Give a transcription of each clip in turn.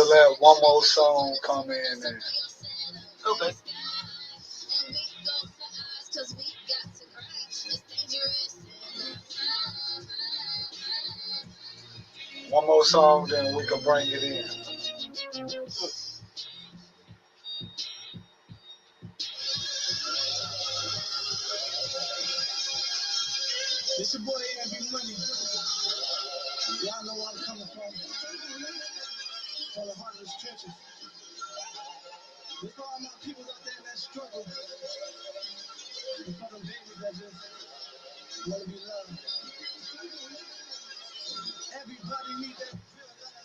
let one more song come in and Okay. one more song, then we can bring it in. This your boy A&B Money. Y'all know where I'm coming from. From the heartless trenches. This for all my people out there that struggle. And for them babies that just want to be loved. Everybody need that real love.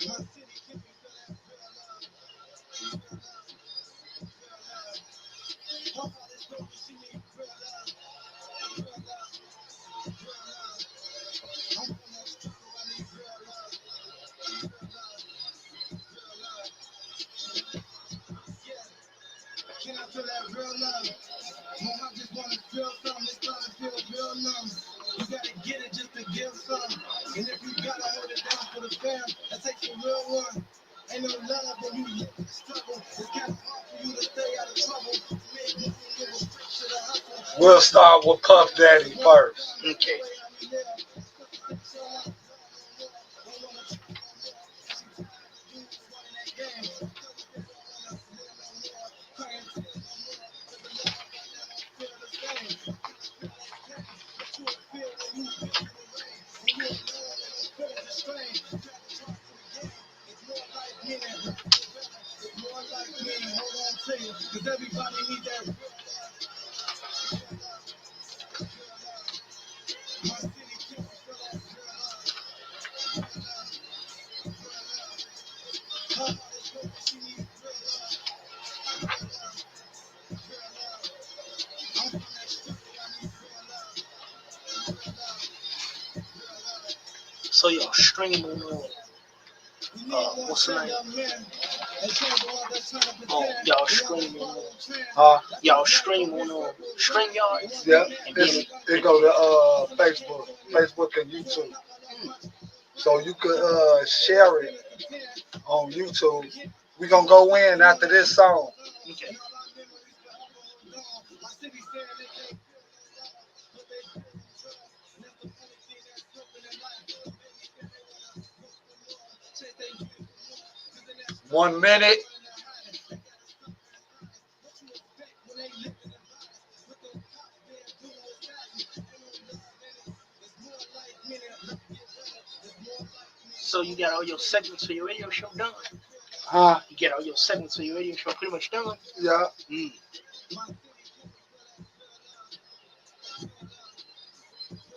My city can be feel that real love. My heart is broken, she need real love. Real love. Real love. I'm from that struggle, I need real love. Real love. Real love. Yeah. Can I feel that real love? My heart just wanna feel something, it's trying to feel real numb. You gotta get it just to give some. And if you gotta hold it down for the fam, that takes a real one. Ain't no love when you live in the struggle. It's kinda hard for you to stay out of trouble. Make money, give a straight to the hustle. We'll start with Puff Daddy first. Okay. Cause everybody need that real love. My city can't feel that real love. Her heart is broken, she needs real love. Real love. Real love. I'm from that struggle, I need real love. Real love. Real love. So y'all stream on what's the name? Y'all stream on y'all stream on StreamYard. Yeah, And then it go to Facebook and YouTube. So you could share it on YouTube. We gonna go in after this song. okay. 1 minute. So you got all your segments for your radio show done. Huh? You get all your segments for your radio show pretty much done. Yeah.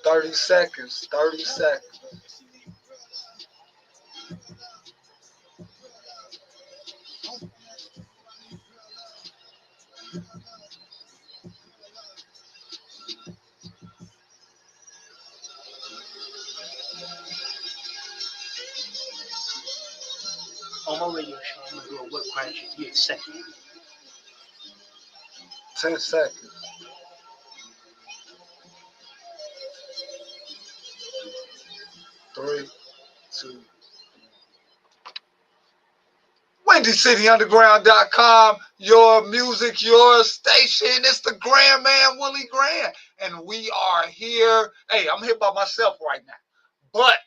30 seconds. 30 seconds. On my radio show, I'm gonna do a web crash and get a second. 10 seconds. 3, 2. WindyCityUnderground.com, your music, your station. It's the Grandman, Willie Grand. And we are here. Hey, I'm here by myself right now. But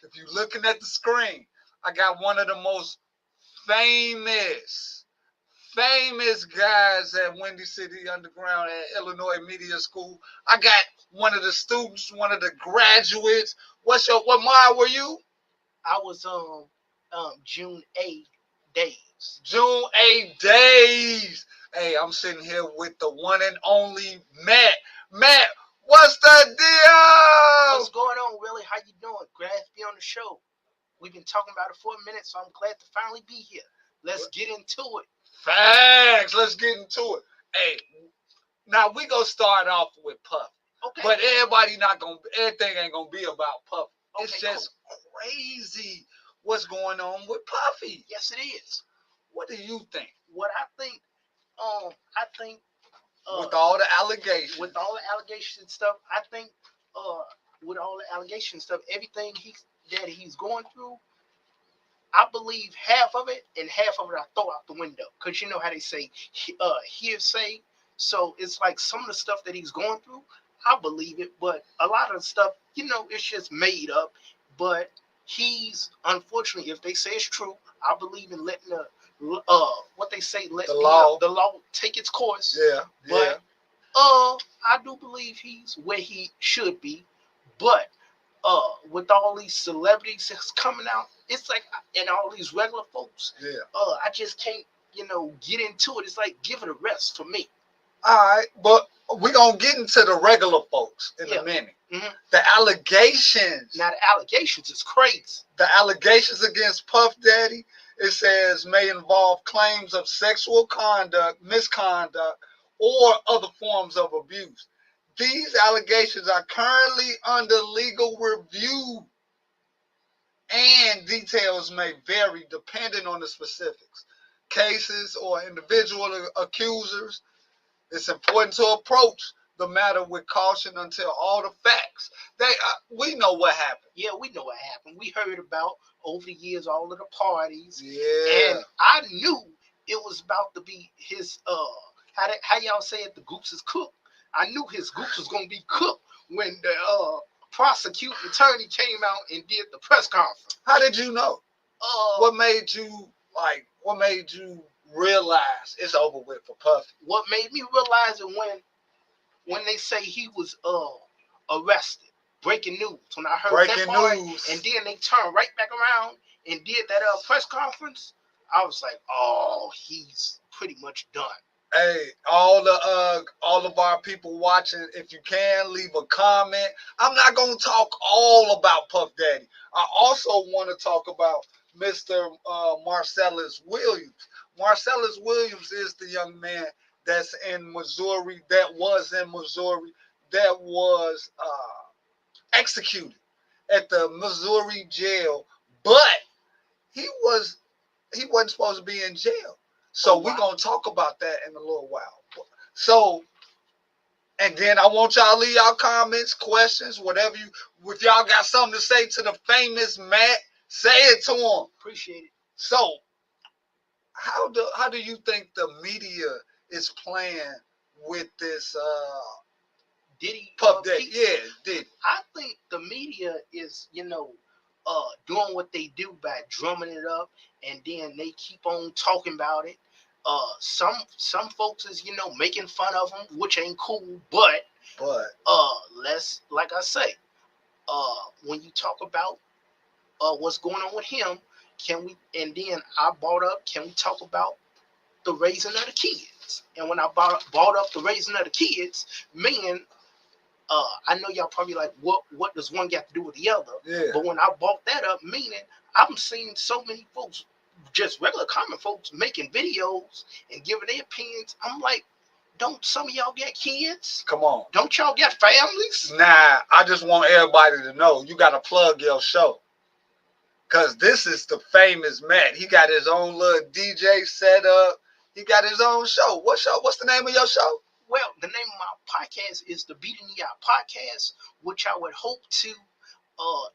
if you're looking at the screen, I got one of the most famous guys at Windy City Underground at Illinois Media School. I got one of the students, one of the graduates. What mile were you? I was June 8 days. June 8 days. Hey, I'm sitting here with the one and only Matt. Matt, what's the deal? What's going on, Willie? How you doing? Glad to be on the show. We've been talking about it for a minute, so I'm glad to finally be here. Let's get into it. Facts. Let's get into it. Hey, now we gonna start off with Puff. Okay. But everything ain't gonna be about Puff. Okay, it's just crazy what's going on with Puffy. Yes, it is. What do you think? What I think, with all the allegations. With all the allegations and stuff, I think with all the allegation stuff, everything that he's going through, I believe half of it, and half of it I throw out the window. Because you know how they say hearsay. So it's like some of the stuff that he's going through, I believe it. But a lot of the stuff, it's just made up. But he's, unfortunately, if they say it's true, I believe in letting what they say, let the law take its course. Yeah. But I do believe he's where he should be. But with all these celebrities that's coming out, it's like, and all these regular folks, I just can't, get into it. It's like, give it a rest for me. All right, but we're going to get into the regular folks in a minute. Mm-hmm. The allegations. Now, the allegations is crazy. The allegations against Puff Daddy, it says, may involve claims of sexual conduct, misconduct, or other forms of abuse. These allegations are currently under legal review, and details may vary depending on the specifics. Cases or individual accusers, it's important to approach the matter with caution until all the facts. We know what happened. Yeah, we know what happened. We heard about over the years all of the parties. Yeah. And I knew it was about to be his how y'all say it, the goose is cooked. I knew his goose was gonna be cooked when the prosecuting attorney came out and did the press conference. How did you know? What made you realize it's over with for Puffy? What made me realize it when they say he was arrested. Breaking news. When I heard that part, and then they turned right back around and did that press conference, I was like, oh, he's pretty much done. Hey, all of our people watching, if you can, leave a comment. I'm not gonna talk all about Puff Daddy. I also want to talk about Mr. Marcellus Williams. Marcellus Williams is the young man that's in Missouri, that was executed at the Missouri jail, but he wasn't supposed to be in jail. So we're going to talk about that in a little while. So, and then I want y'all to leave y'all comments, questions, whatever if y'all got something to say to the famous Matt, say it to him. Appreciate it. So, how do you think the media is playing with this Diddy Puff Daddy? Yeah, Diddy. I think the media is, doing what they do by drumming it up, and then they keep on talking about it. Some folks is, making fun of them, which ain't cool, but let's, like I say, when you talk about what's going on with him, can we talk about the raising of the kids? And when I brought up the raising of the kids, meaning, I know y'all probably like, what does one got to do with the other? Yeah. But when I brought that up, meaning I'm seeing so many folks, just regular common folks, making videos and giving their opinions. I'm like, don't some of y'all get kids? Come on. Don't y'all get families? Nah, I just want everybody to know you got to plug your show. Because this is the famous Matt. He got his own little DJ set up. He got his own show. What show? What's the name of your show? Well, the name of my podcast is the Beating the Out Podcast, which I would hope to,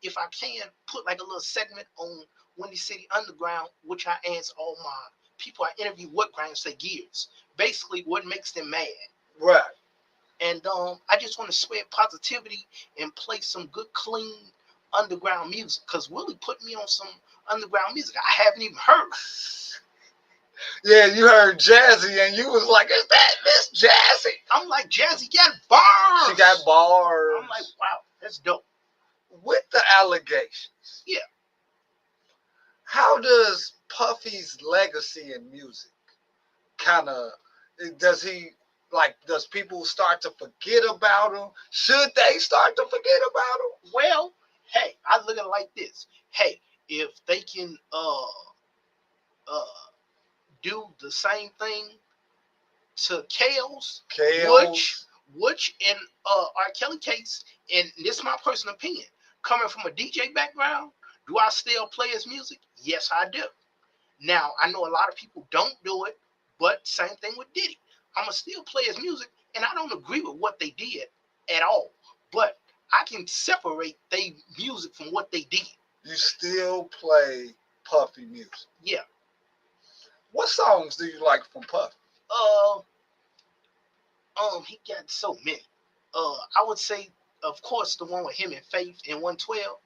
if I can, put like a little segment on Windy City Underground, which I answer all my people I interview what grinds their gears. Basically, what makes them mad. Right. And I just want to spread positivity and play some good, clean underground music. Because Willie put me on some underground music I haven't even heard. Yeah, you heard Jazzy, and you was like, is that Miss Jazzy? I'm like, Jazzy got bars. She got bars. I'm like, wow, that's dope. With the allegations. Yeah. How does Puffy's legacy in music kind of, does people start to forget about him? Should they start to forget about him? Well, hey, I look at it like this. Hey, if they can do the same thing to Kales, which in R. Kelly case, and this is my personal opinion, coming from a DJ background, do I still play his music? Yes, I do. Now, I know a lot of people don't do it, but same thing with Diddy. I'm going to still play his music, and I don't agree with what they did at all. But I can separate their music from what they did. You still play Puffy music. Yeah. What songs do you like from Puffy? He got so many. I would say, of course, the one with him and Faith in 112,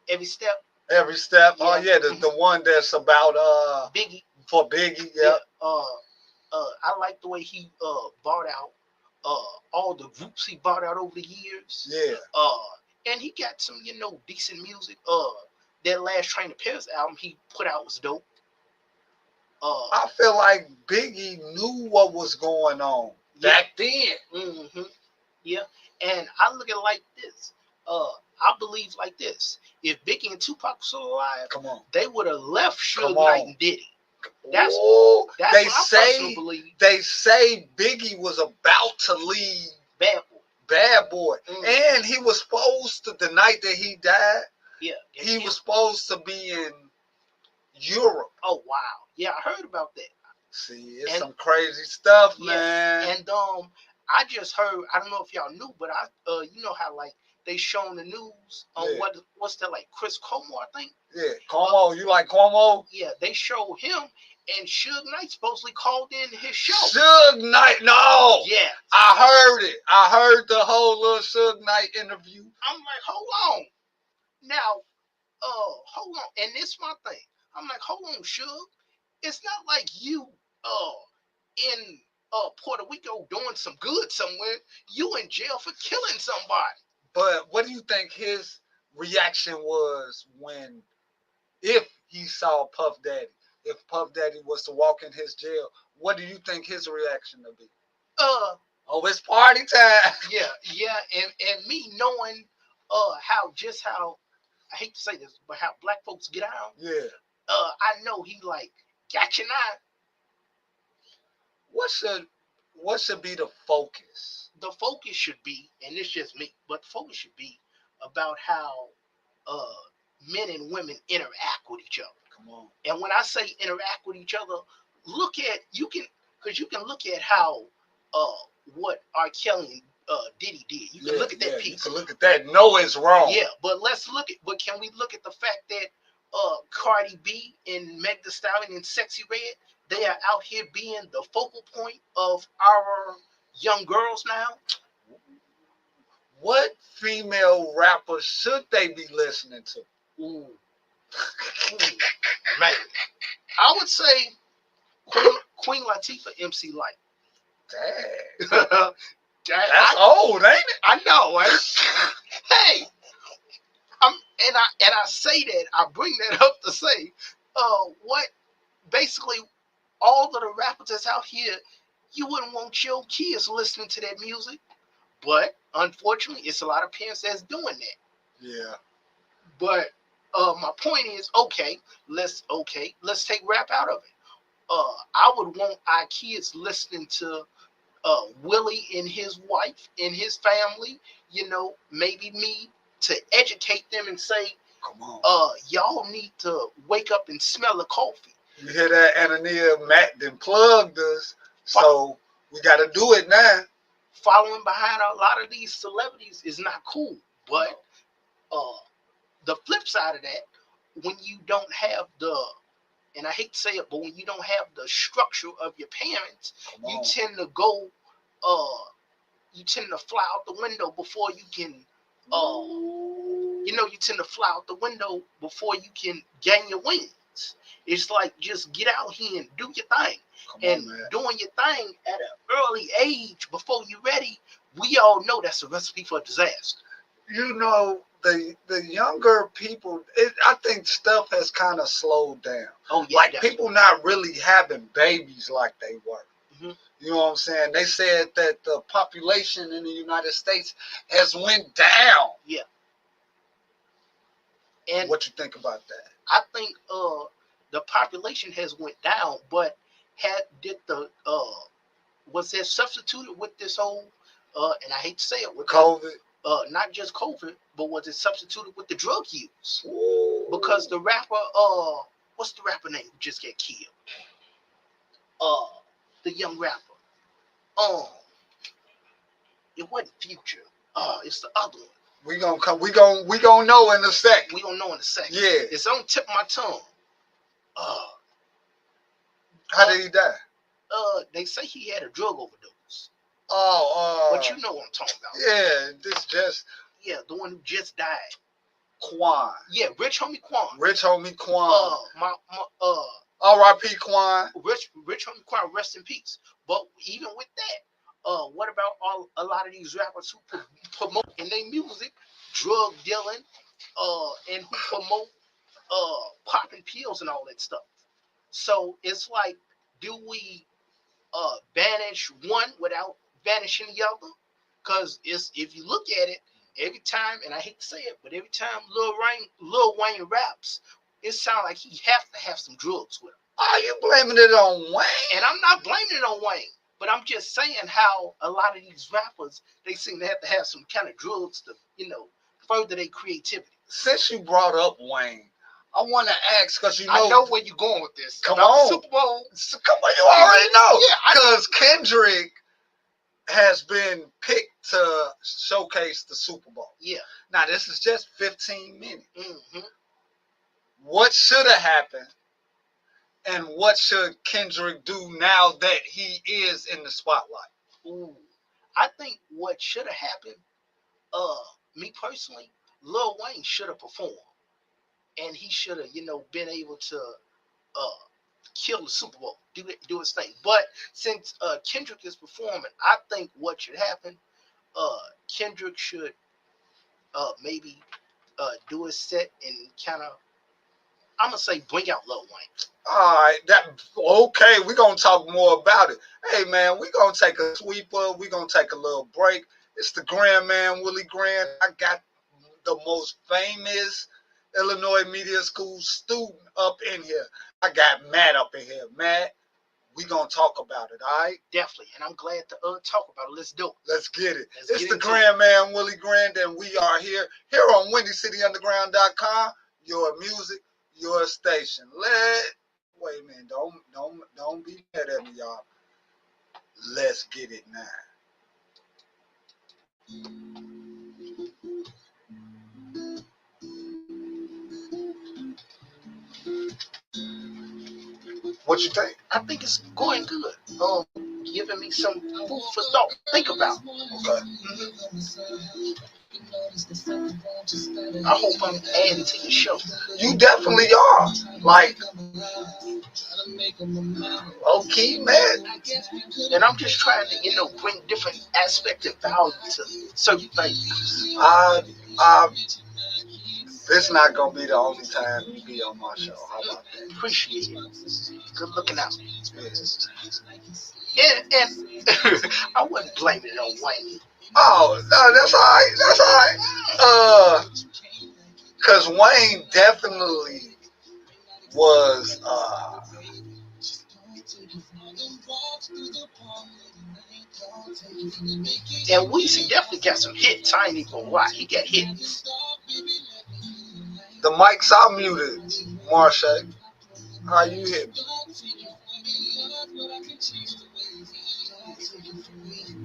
Every Step. Every Step. Yeah. Oh yeah, the one that's about Biggie. for Biggie. Yeah. I like the way he bought out all the groups he bought out over the years. Yeah. And he got some, decent music. That last Train to Paris album he put out was dope. I feel like Biggie knew what was going on back then. Mm-hmm. Yeah, and I look at it like this. I believe like this: if Biggie and Tupac were still alive, Come on, they would have left Suge Come on. Knight and Diddy. That's Ooh, what they I say. personally believe. They say Biggie was about to leave Bad Boy. Bad Boy, Mm-hmm. and he was supposed to, the night that he died, Yeah, he was supposed to be in Europe. Oh wow, yeah, I heard about that. See, it's some crazy stuff, Yeah, man. and I just heard. I don't know if y'all knew, but you know how like they showing the news on what's that, like Chris Cuomo, I think. Yeah, Cuomo. You like Cuomo? Yeah, they show him, and Suge Knight supposedly called in his show. Suge Knight, no. Yeah, I heard it. I heard the whole little Suge Knight interview. I'm like, hold on, now, hold on, and this my thing. I'm like, hold on, Suge. It's not like you in Puerto Rico doing some good somewhere. You in jail for killing somebody. But what do you think his reaction was if he saw Puff Daddy? If Puff Daddy was to walk in his jail, what do you think his reaction would be? Oh, it's party time. Yeah, and me knowing how I hate to say this, but how black folks get out. Yeah. I know he like got you now. What should be the focus? The focus should be, and it's just me, but the focus should be about how men and women interact with each other. Come on. And when I say interact with each other, you can look at how what R. Kelly and Diddy did. You can look at that piece. You can look at that. No, it's wrong. Yeah, but can we look at the fact that Cardi B and Meg Thee Stallion and Sexy Red, they are out here being the focal point of our young girls now? What female rappers should they be listening to? Ooh. Man, I would say Queen Latifah, MC Light. Dang. That's old, ain't it? I know, right? Hey, I say that, I bring that up to say, what basically all of the rappers that's out here, you wouldn't want your kids listening to that music, but unfortunately, it's a lot of parents that's doing that. Yeah. But my point is, let's take rap out of it. I would want our kids listening to Willie and his wife and his family, maybe me, to educate them and say, come on, y'all need to wake up and smell the coffee. You hear that, Anania? Matt then plugged us, so we got to do it now. Following behind a lot of these celebrities is not cool, but the flip side of that, when you don't have and I hate to say it, but when you don't have the structure of your parents, you tend to go, you tend to fly out the window before you can, you tend to fly out the window before you can gain your wings. It's like, just get out here and do your thing. Doing your thing at an early age before you're ready, we all know that's a recipe for disaster. The younger people, I think stuff has kind of slowed down. Oh, yeah, like definitely. People not really having babies like they were. Mm-hmm. You know what I'm saying? They said that the population in the United States has went down. Yeah. And what you think about that? I think the population has went down, but was there substituted with this whole and I hate to say it, with COVID? Not just COVID, but was it substituted with the drug use? Ooh. Because the rapper, what's the rapper name who just got killed? The young rapper. It wasn't Future. It's the other one. We gonna come. We gonna know in a second. We gonna know in a second. Yeah. It's on the tip of my tongue. How did he die? They say he had a drug overdose. Oh, But you know what I'm talking about. Yeah, this just the one who just died. Quan. Yeah, Rich Homie Quan. Rich Homie Quan. R.I.P. Quan. Rich Homie Quan, rest in peace. But even with that, what about a lot of these rappers who promote in their music drug dealing, and who promote popping pills and all that stuff? So it's like, do we banish one without banishing the other? Because if you look at it, every time, and I hate to say it, but every time Lil Wayne raps, it sounds like he has to have some drugs with him. Are you blaming it on Wayne? And I'm not blaming it on Wayne, but I'm just saying how a lot of these rappers, they seem to have some kind of drugs to, further their creativity. Since you brought up Wayne, I want to ask, because I know where you're going with this. Come about on. the Super Bowl. Come on, you already know. Yeah, because Kendrick has been picked to showcase the Super Bowl. Yeah. Now, this is just 15 minutes. Mm-hmm. What should have happened, and what should Kendrick do now that he is in the spotlight? Ooh, I think what should have happened, me personally, Lil Wayne should have performed. And he should have, been able to kill the Super Bowl, do his thing. But since Kendrick is performing, I think what should happen, Kendrick should maybe do his set and kind of, I'm gonna say, bring out Lil Wayne. All right, okay. We're gonna talk more about it. Hey man, we're gonna take a sweeper. We're gonna take a little break. It's the Grandman Willie Grand. I got the most famous Illinois Media School student up in here. I got Matt up in here. Matt, we gonna talk about it, all right? Definitely, and I'm glad to talk about it. Let's do it. Let's get it. It's the Grandman Willie Grand, and we are here on WindyCityUnderground.com. Your music, your station. Wait a minute, don't be mad at me, y'all. Let's get it now. What you think? I think it's going good. Giving me some food for thought. Think about. Okay. Mm-hmm. I hope I'm adding to your show. You definitely are. Like, okay, man. And I'm just trying to, bring different aspects of value to certain things. This not gonna be the only time you be on my show. How about that? Appreciate it. Good looking out. Yeah. And I wasn't blaming it on Wayne. Oh no, that's all right. Cause Wayne definitely was and Weezy definitely got some hits. I ain't even gonna lie, he got hits. The mics are muted, Marcia. How you hit me?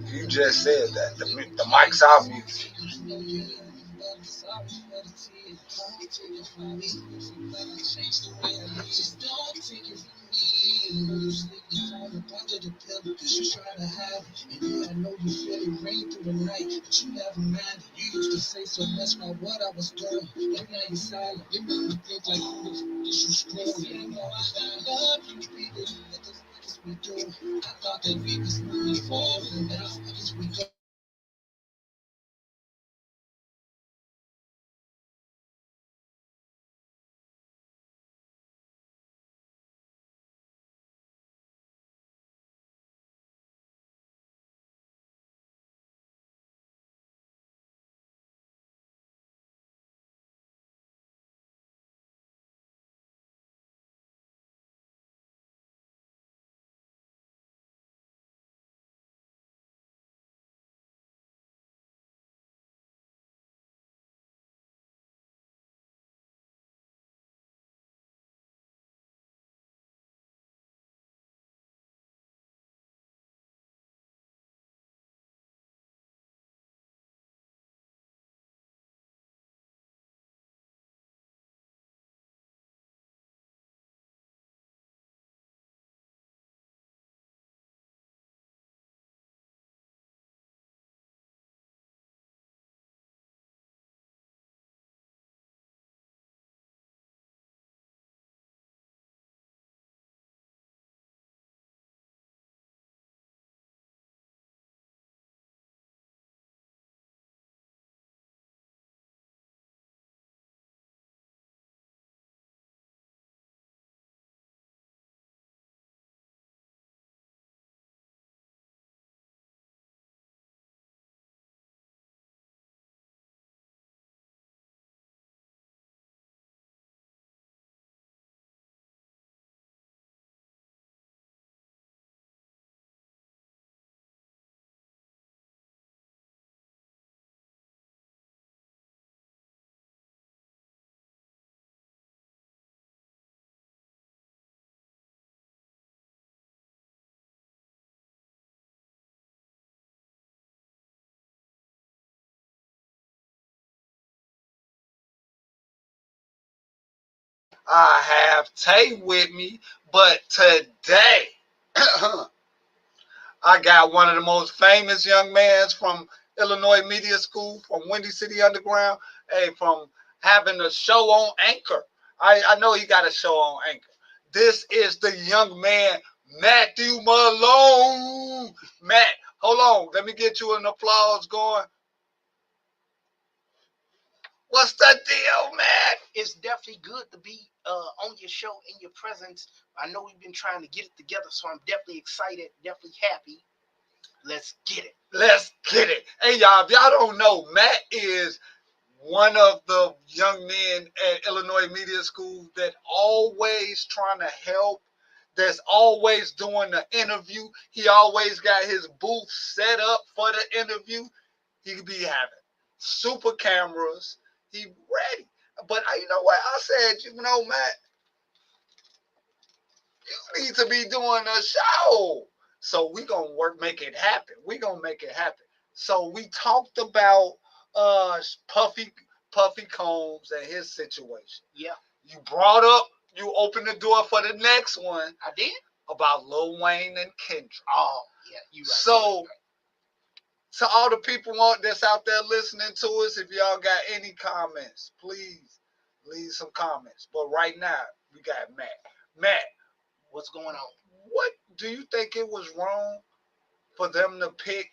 You just said that. The mics are muted. I have Tay with me, but today I got one of the most famous young men from Illinois Media School, from Windy City Underground, hey, from having a show on Anchor. I know he got a show on Anchor. This is the young man, Matthew Malone. Matt, hold on. Let me get you an applause going. What's the deal, Matt? It's definitely good to be on your show in your presence. I know we've been trying to get it together, so I'm definitely excited, definitely happy. Let's get it. Let's get it. Hey, y'all, if y'all don't know, Matt is one of the young men at Illinois Media School that always trying to help, that's always doing the interview. He always got his booth set up for the interview. He could be having super cameras. He ready. But you know what? I said, you know, Matt, you need to be doing a show. So we gonna make it happen. We gonna make it happen. So we talked about Puffy Combs and his situation. Yeah, You brought up, you opened the door for the next one I did. about Lil Wayne and Kendrick. Oh, yeah, you right. So to all the people that's out there listening to us, if y'all got any comments, please leave some comments. But right now, we got Matt. Matt, What's going on? what do you think it was wrong for them to pick?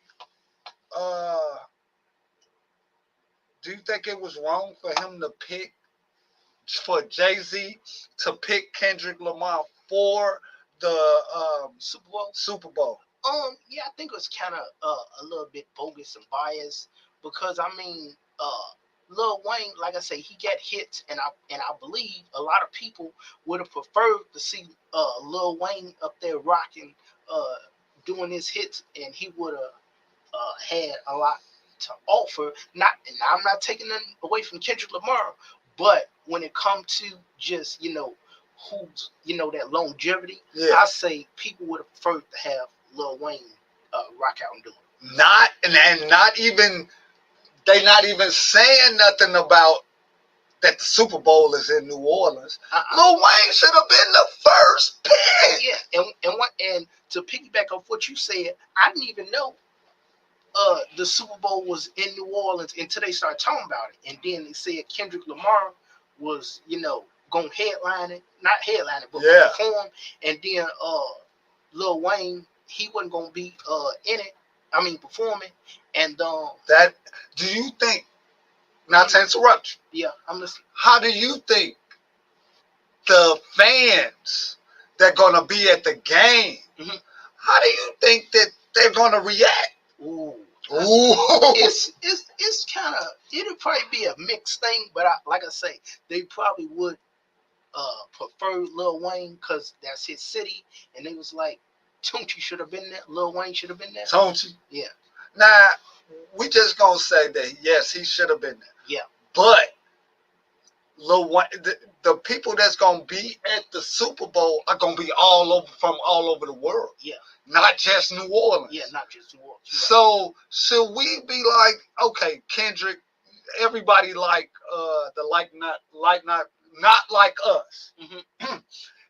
Do you think it was wrong for him to pick, for Jay-Z to pick Kendrick Lamar for the Super Bowl? Super Bowl? Yeah, I think it was kind of a little bit bogus and biased because I mean, Lil Wayne, like I say, he got hits, and I believe a lot of people would have preferred to see Lil Wayne up there rocking, doing his hits, and he would have had a lot to offer. And I'm not taking nothing away from Kendrick Lamar, but when it comes to just who's that longevity, Yeah. I say people would have preferred to have Lil Wayne rock out and do it. Not even, they not even saying nothing about that the Super Bowl is in New Orleans. Lil Wayne should have been the first pick. Yeah, and to piggyback off what you said, I didn't even know the Super Bowl was in New Orleans until they started talking about it. And then they said Kendrick Lamar was, going to headline it. Not headline it, but perform. And then Lil Wayne, he wasn't going to be in it. I mean, performing. And that, do you think, not to interrupt you. Yeah, I'm listening. How do you think the fans that going to be at the game, how do you think that they're going to react? Ooh. Ooh. It's kind of, it'll probably be a mixed thing, but like I say, they probably would prefer Lil Wayne because that's his city, and they was like, Tunchi should have been there, Lil Wayne should have been there. Tunchi? Yeah. Now, we just going to say that, yes, he should have been there. Yeah. But Lil Wayne, the people that's going to be at the Super Bowl are going to be from all over the world. Yeah. Not just New Orleans. Yeah, not just New Orleans. So should we be like, okay, Kendrick, everybody like not like us. Mm-hmm.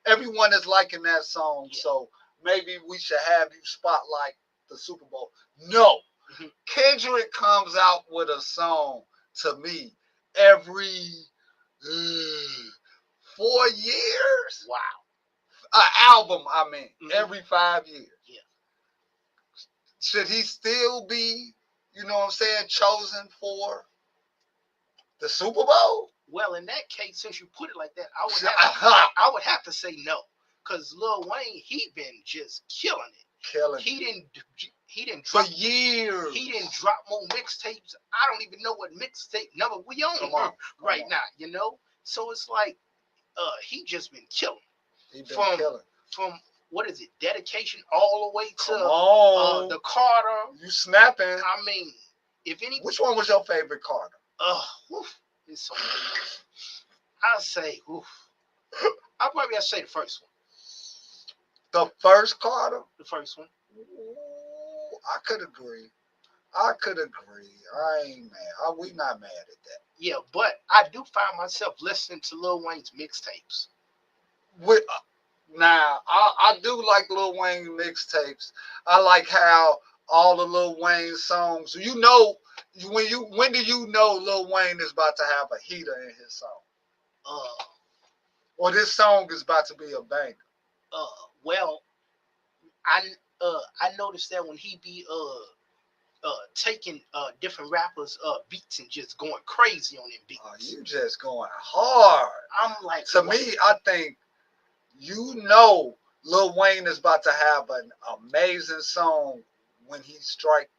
Everyone is liking that song, so maybe we should have you spotlight the Super Bowl. No. Mm-hmm. Kendrick comes out with a song to me every 4 years. Wow. An album, I mean, every 5 years. Yeah. Should he still be, chosen for the Super Bowl? Well, in that case, since you put it like that, I would have to say no, because Lil Wayne, he been just killing it. He didn't drop for years. He didn't drop more mixtapes. I don't even know what mixtape number we on right now. So it's like he just been killing. He been killing. From what is it? Dedication all the way to the Carter. You snapping? I mean, if any. Which one was your favorite Carter? It's so many. I say, I'll probably have to say the first one. The first Carter? The first one. Ooh, I could agree. I ain't mad. We not mad at that. Yeah, but I do find myself listening to Lil Wayne's mixtapes. with now, I do like Lil Wayne mixtapes. I like how all the Lil Wayne songs. When do you know Lil Wayne is about to have a heater in his song, Uh, or this song is about to be a banger? well, I noticed that when he be taking different rappers beats and just going crazy on them beats. Oh, you just going hard. I'm like, To me, I think Lil Wayne is about to have an amazing song when he strike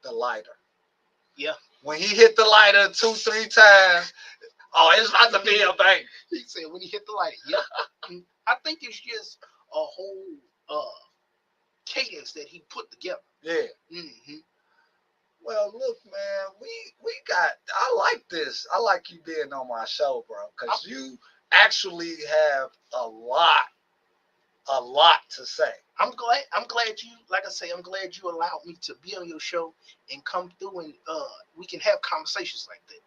the lighter. Yeah. When he hit the lighter 2-3 times, oh, it's about to be a bang. He said when he hit the lighter. Yeah. I think it's just a whole cadence that he put together. Yeah. Mm-hmm. Well, look, man, we got. I like this. I like you being on my show, bro, because you actually have a lot to say. I'm glad you, like I say, I'm glad you allowed me to be on your show and come through and we can have conversations like that.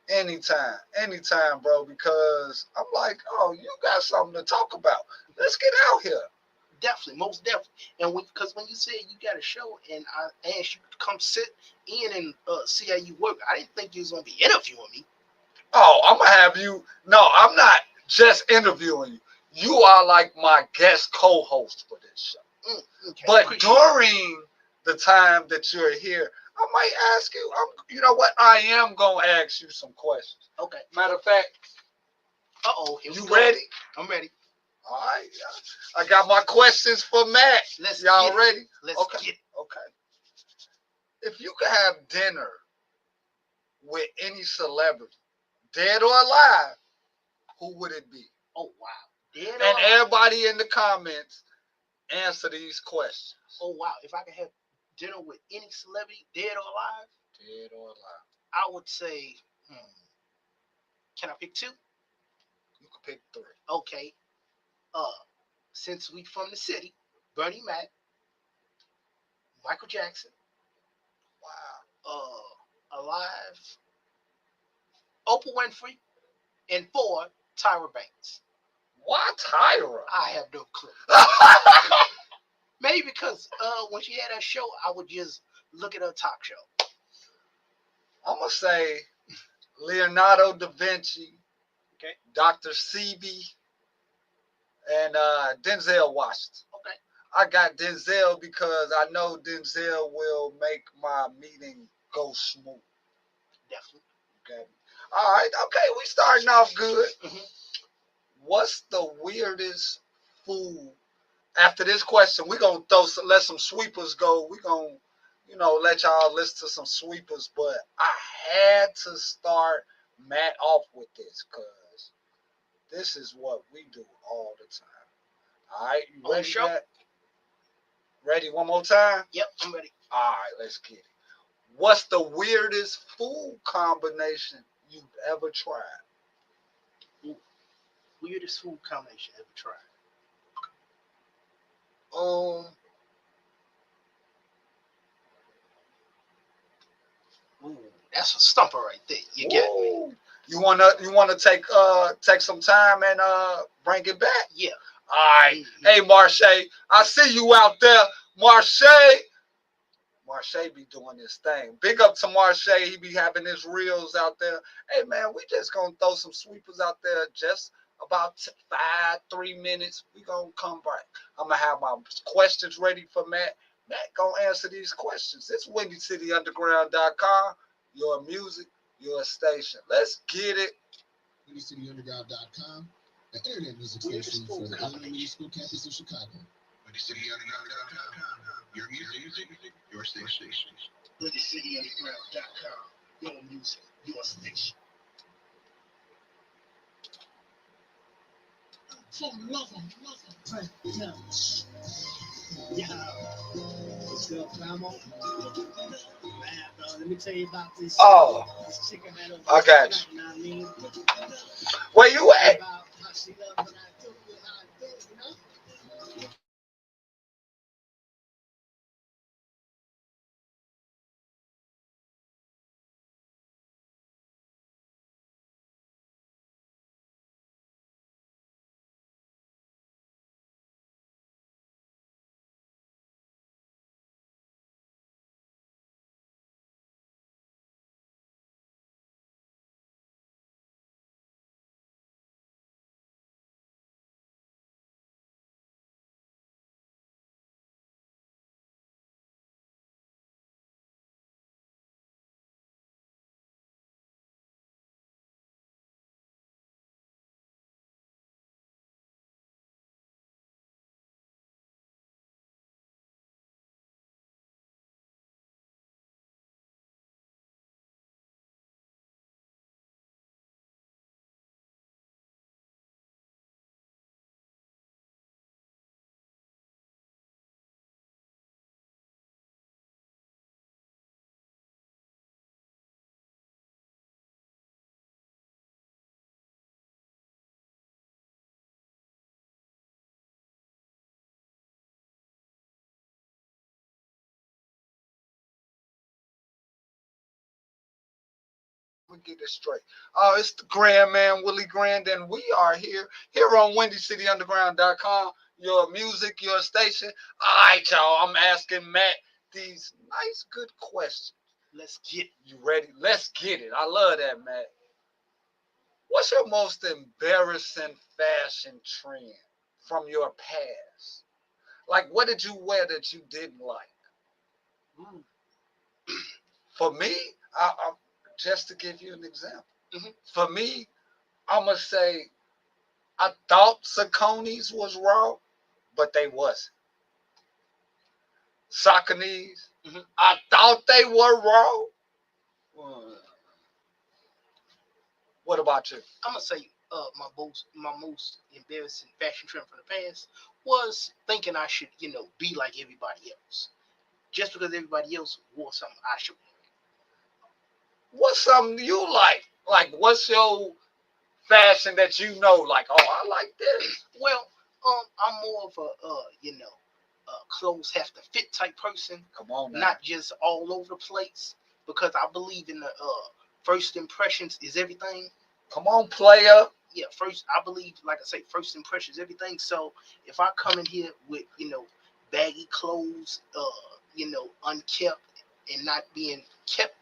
Anytime, bro, because I'm like, oh, you got something to talk about. Let's get out here. Definitely, most definitely. And because when you said you got a show and I asked you to come sit in and see how you work, I didn't think you was gonna be interviewing me. Oh, I'm gonna have you. No, I'm not just interviewing you. You are like my guest co-host for this show. Okay, but during the time that you're here, I might ask you. You know what? I am gonna ask you some questions. Okay. Matter of fact. You ready? I'm ready. All right. I got my questions for Matt. Y'all ready? Let's get it. Okay. If you could have dinner with any celebrity, dead or alive, who would it be? Oh wow. Dead and everybody in the comments answer these questions. Oh wow. If I could have dinner with any celebrity, dead or alive? Dead or alive. I would say, can I pick two? You can pick three. Okay. Since we from the city, Bernie Mac, Michael Jackson. Wow. Alive, Oprah Winfrey, and 4, Tyra Banks. Why Tyra? I have no clue. Maybe because when she had her show, I would just look at her talk show. I'm gonna say Leonardo da Vinci, okay, Dr. Sebi, and Denzel Washington. Okay. I got Denzel because I know Denzel will make my meeting go smooth. Definitely. Okay. All right. Okay, we starting off good. Mm-hmm. What's the weirdest food? After this question, we're gonna let some sweepers go. We're gonna, let y'all listen to some sweepers. But I had to start Matt off with this because this is what we do all the time. All right, you ready? Sure. Ready one more time? Yep, I'm ready. All right, let's get it. What's the weirdest food combination you've ever tried? Ooh, weirdest food combination ever tried. Ooh, that's a stumper right there. You get me. You wanna take some time and bring it back? Yeah. All right. Mm-hmm. Hey, Marche, I see you out there, Marche. Marche be doing this thing. Big up to Marche. He be having his reels out there. Hey, man, we just gonna throw some sweepers out there. Just about 3 minutes. We gonna come back. I'm gonna have my questions ready for Matt. Matt gonna answer these questions. It's WindyCityUnderground.com. Your music, your station. Let's get it. WindyCityUnderground.com, the internet music station for the Illinois School campus of Chicago. WindyCityUnderground.com, your music, your station. WindyCityUnderground.com, your music, your station. Yeah. What's up, famo? Man, bro, let me tell you about this. This chick I had over I got you. You know what I mean? Where you at? About how she loved when I took you, how I did, you know? we get this straight. It's the Grandman Willie Grand, and we are here on WindyCityUnderground.com. Your music, your station. All right, y'all. I'm asking Matt these nice, good questions. Let's get it. You ready? Let's get it. I love that, Matt. What's your most embarrassing fashion trend from your past? Like, what did you wear that you didn't like? Ooh. For me, just to give you an example. Mm-hmm. For me, I'm going to say I thought Saucony's was raw, but they wasn't. Saucony's, Mm-hmm. I thought they were raw. What about you? I'm gonna say my most embarrassing fashion trend from the past was thinking I should, be like everybody else. Just because everybody else wore something, I should wear. What's something you like? Like, what's your fashion that you know? Like, oh, I like this. Well, I'm more of a clothes have to fit type person, Come on, now. not just all over the place. Because I believe in the first impressions is everything. Come on, player. Yeah, first I believe, like I say, first impressions everything. So if I come in here with baggy clothes, unkept and not being kept,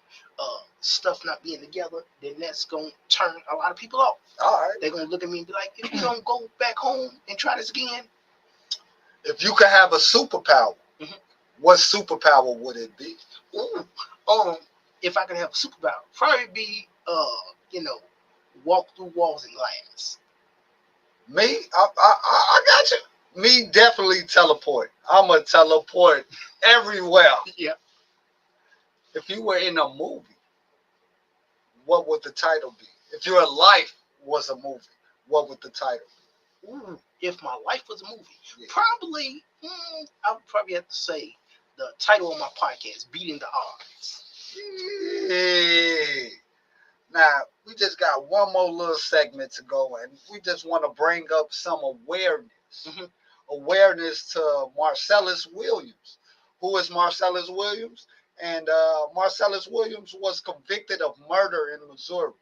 stuff not being together, then that's gonna turn a lot of people off. All right. They're gonna look at me and be like, if you don't go back home and try this again. If you could have a superpower, mm-hmm. what superpower would it be? Ooh, if I could have a superpower, probably be walk through walls and glass. Me, I got you. Me, definitely teleport. I'm a teleport everywhere. Yeah. If you were in a movie, what would the title be? If your life was a movie, what would the title be? Ooh, if my life was a movie, probably I would probably have to say the title of my podcast, Beating the Odds. Yeah. Now, we just got one more little segment to go, and we just want to bring up some awareness. Mm-hmm. Awareness to Marcellus Williams. Who is Marcellus Williams? And Marcellus Williams was convicted of murder in Missouri,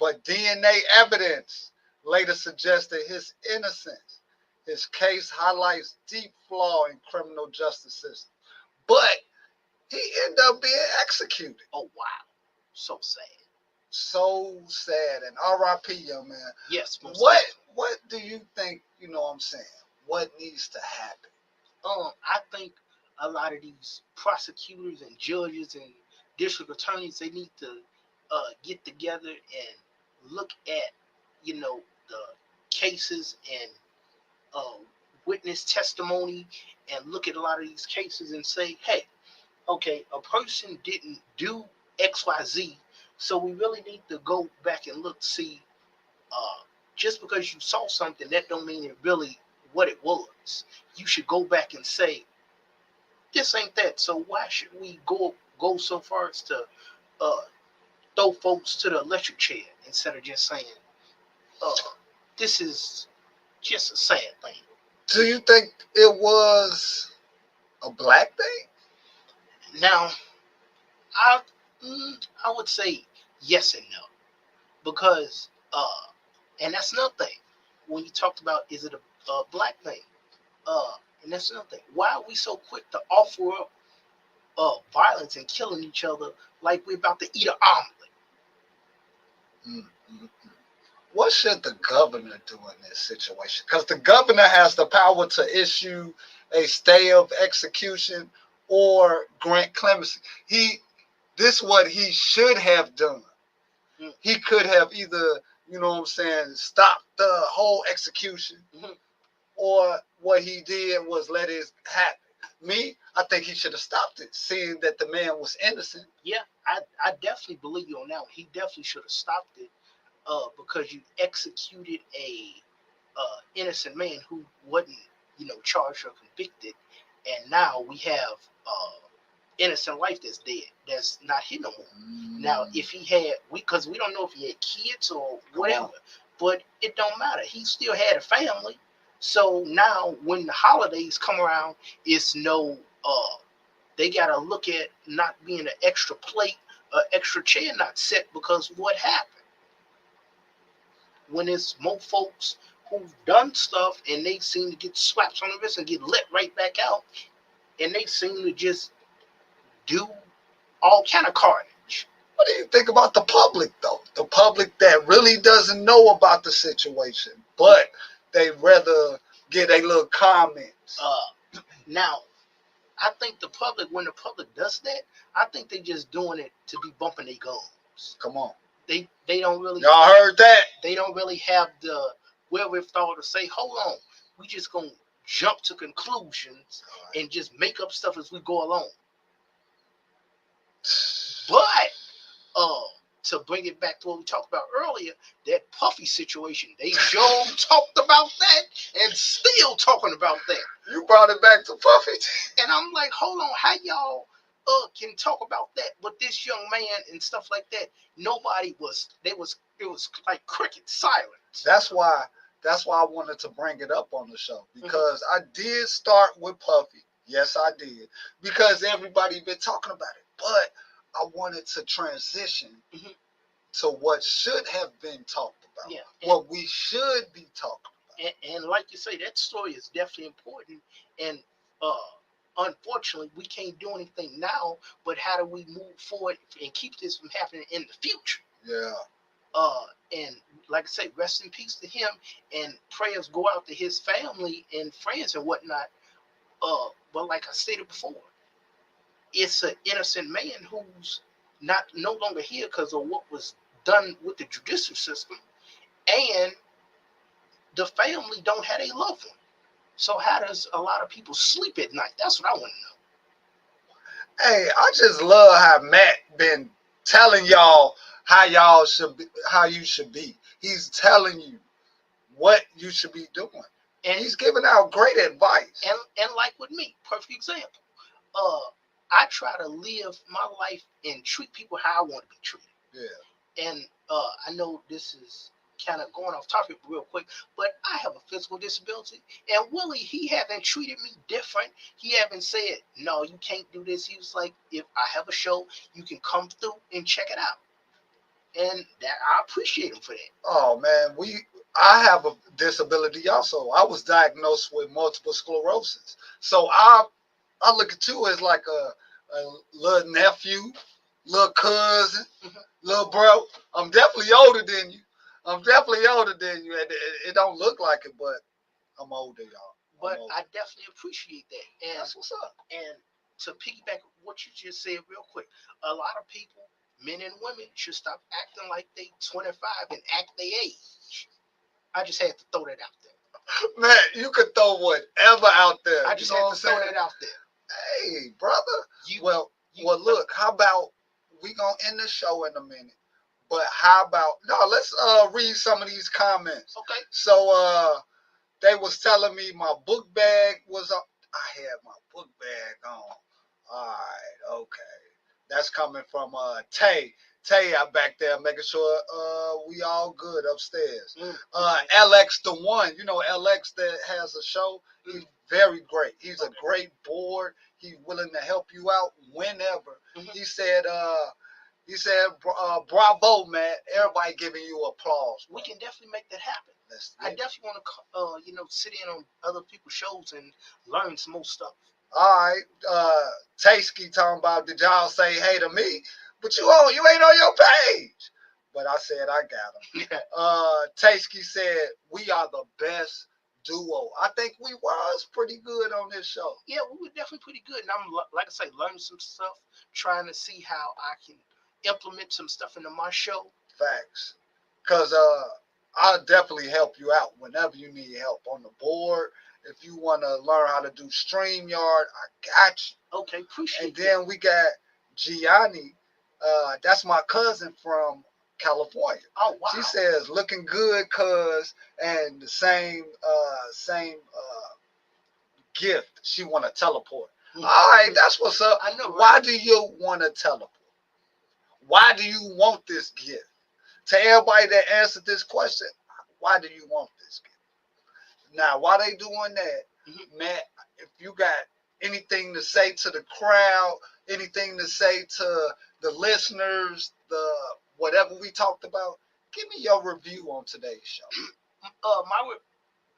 but DNA evidence later suggested his innocence. His case highlights deep flaw in criminal justice system, but he ended up being executed. Oh wow, so sad. So sad, and R.I.P. young man. Yes. What do you think? You know what I'm saying? What needs to happen? I think a lot of these prosecutors and judges and district attorneys, they need to get together and look at the cases and witness testimony, and look at a lot of these cases and say, hey, okay, a person didn't do XYZ, so we really need to go back and look, see, just because you saw something, that don't mean it really what it was. You should go back and say, this ain't that. So why should we go so far as to throw folks to the electric chair instead of just saying, this is just a sad thing. Do you think it was a black thing? Now, I would say yes and no, because and that's another thing. When you talked about, is it a black thing? And that's another thing. Why are we so quick to offer up violence and killing each other like we're about to eat an omelet? Mm-hmm. What should the governor do in this situation? Because the governor has the power to issue a stay of execution or grant clemency. This what he should have done. Mm-hmm. He could have either, stopped the whole execution, mm-hmm. or what he did was let it happen. Me, I think he should have stopped it, seeing that the man was innocent. Yeah, I definitely believe you on that one. He definitely should have stopped it. Because you executed a innocent man who wasn't, charged or convicted, and now we have innocent life that's dead, that's not here no more. Now, if he had, because we don't know if he had kids or whatever, but it don't matter. He still had a family. So now, when the holidays come around, it's no. They gotta look at not being an extra plate an extra chair not set because what happened? When it's more folks who've done stuff and they seem to get slaps on the wrist and get let right back out, and they seem to just do all kind of carnage. What do you think about the public, though? The public that really doesn't know about the situation, but they rather get a little comments. Now, I think the public, when the public does that, I think they just doing it to be bumping their gums. Come on. They don't really. Y'all heard that? They don't really have the wherewithal to say, hold on, we just gonna jump to conclusions and just make up stuff as we go along. But to bring it back to what we talked about earlier, that Puffy situation, they sure talked about that and still talking about that. You brought it back to Puffy. And I'm like, hold on, how y'all can talk about that with this young man and stuff like that? Nobody was. It was like cricket silence. That's why I wanted to bring it up on the show, because I did start with Puffy. Yes, I did, because everybody been talking about it, but I wanted to transition to what should have been talked about. Yeah, what we should be talking about. And like you say, that story is definitely important. And unfortunately, we can't do anything now. But how do we move forward and keep this from happening in the future? Yeah. And like I say, rest in peace to him, and prayers go out to his family and friends and whatnot. But like I stated before, it's an innocent man who's no longer here because of what was done with the judicial system, and the family don't have a loved one. So how does a lot of people sleep at night? That's what I want to know. Hey, I just love how Matt been telling y'all how you should be. He's telling you what you should be doing, and he's giving out great advice. And like with me, perfect example. I try to live my life and treat people how I want to be treated. Yeah. And I know this is kind of going off topic real quick, but I have a physical disability, and Willie, he haven't treated me different. He haven't said, no, you can't do this. He was like, if I have a show, you can come through and check it out. And that I appreciate him for that. Oh man, I have a disability also. I was diagnosed with multiple sclerosis. So I look at you as like a little nephew, little cousin, little bro. I'm definitely older than you. It don't look like it, but I'm older, y'all. But I definitely appreciate that. And that's what's up. And to piggyback what you just said real quick, a lot of people, men and women, should stop acting like they 25 and act their age. I just had to throw that out there. Man, you could throw whatever out there. I just had to throw that out there. Hey, brother. Well, look, how about we gonna end the show in a minute? But how about let's read some of these comments. Okay. So they was telling me my book bag was up. I had my book bag on. All right, okay. That's coming from Tay. Tay out back there making sure we all good upstairs. LX the one, LX that has a show. He's very great. He's a great board. He's willing to help you out whenever. He said bravo, Matt. Everybody giving you applause. We can definitely make that happen. I definitely want to sit in on other people's shows and learn some more stuff. All right, Tasky talking about, did y'all say hey to me? But you ain't on your page. But I said I got him. Tasky said we are the best duo. I think we was pretty good on this show. Yeah, we were definitely pretty good. And I'm, like I say, learning some stuff, trying to see how I can implement some stuff into my show. Facts. Because I'll definitely help you out whenever you need help on the board. If you want to learn how to do StreamYard, I got you. Okay, appreciate it. And then we got Gianni. That's my cousin from California. Oh, wow. She says, looking good, cuz, and the same gift. She want to teleport. All right, that's what's up. I know. Right? Why do you want to teleport? Why do you want this gift? To everybody that answered this question, why do you want this gift? Now, while they doing that, Matt, if you got anything to say to the crowd, anything to say to the listeners, the whatever we talked about. Give me your review on today's show.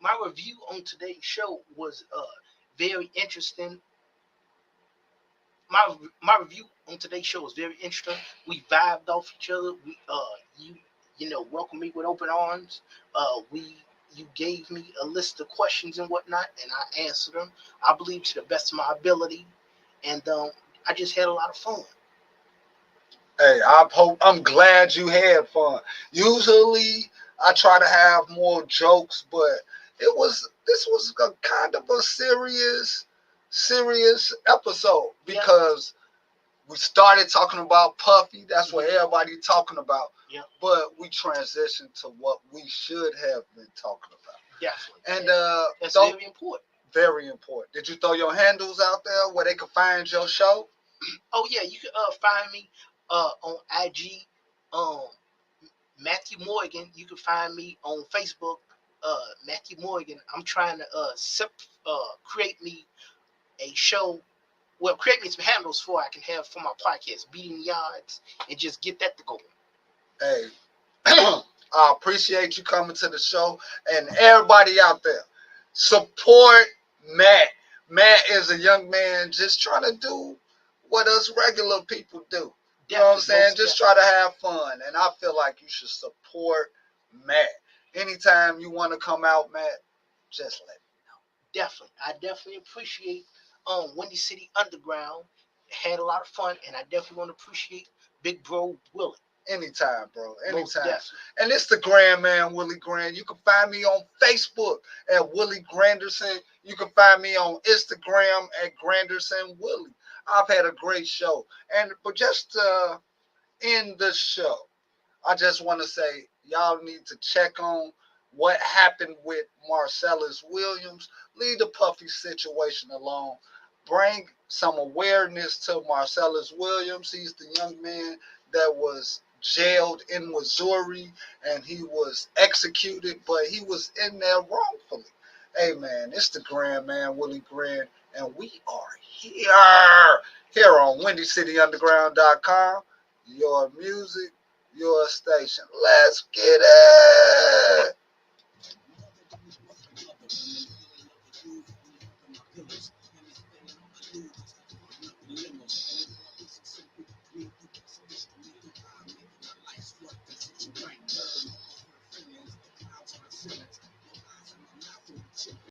My review on today's show was very interesting. My review on today's show was very interesting. We vibed off each other. You welcomed me with open arms. You gave me a list of questions and whatnot, and I answered them. I believe to the best of my ability, and I just had a lot of fun. Hey, I'm glad you had fun. Usually, I try to have more jokes, but this was a kind of a serious episode Yeah. because we started talking about Puffy. That's what everybody talking about. Yeah. But we transitioned to what we should have been talking about. Definitely. And that's very important. Very important. Did you throw your handles out there where they can find your show? Oh yeah, you can find me on IG, Matthew Morgan. You can find me on Facebook, Matthew Morgan. I'm trying to create me a show. Well, create me some handles for I can have for my podcast, Beating the Odds, and just get that to go. Hey, I appreciate you coming to the show, and everybody out there, support Matt. Matt is a young man just trying to do what us regular people do. You know what I'm saying? Just try to have fun, and I feel like you should support Matt. Anytime you want to come out, Matt, just let me know. Definitely, I definitely appreciate Windy City Underground. Had a lot of fun, and I definitely want to appreciate Big Bro Willie. Anytime, bro. Most Anytime. definitely. And it's the grandman, Willie Grand. You can find me on Facebook at Willie Granderson. You can find me on Instagram at Granderson Willie. I've had a great show. But just to end the show, I just want to say y'all need to check on what happened with Marcellus Williams. Leave the Puffy situation alone. Bring some awareness to Marcellus Williams. He's the young man that was jailed in Missouri and he was executed, but he was in there wrongfully. Hey man, it's the grandman Willie Grand, and we are here on WindyCityUnderground.com. Your music, your station. Let's get it.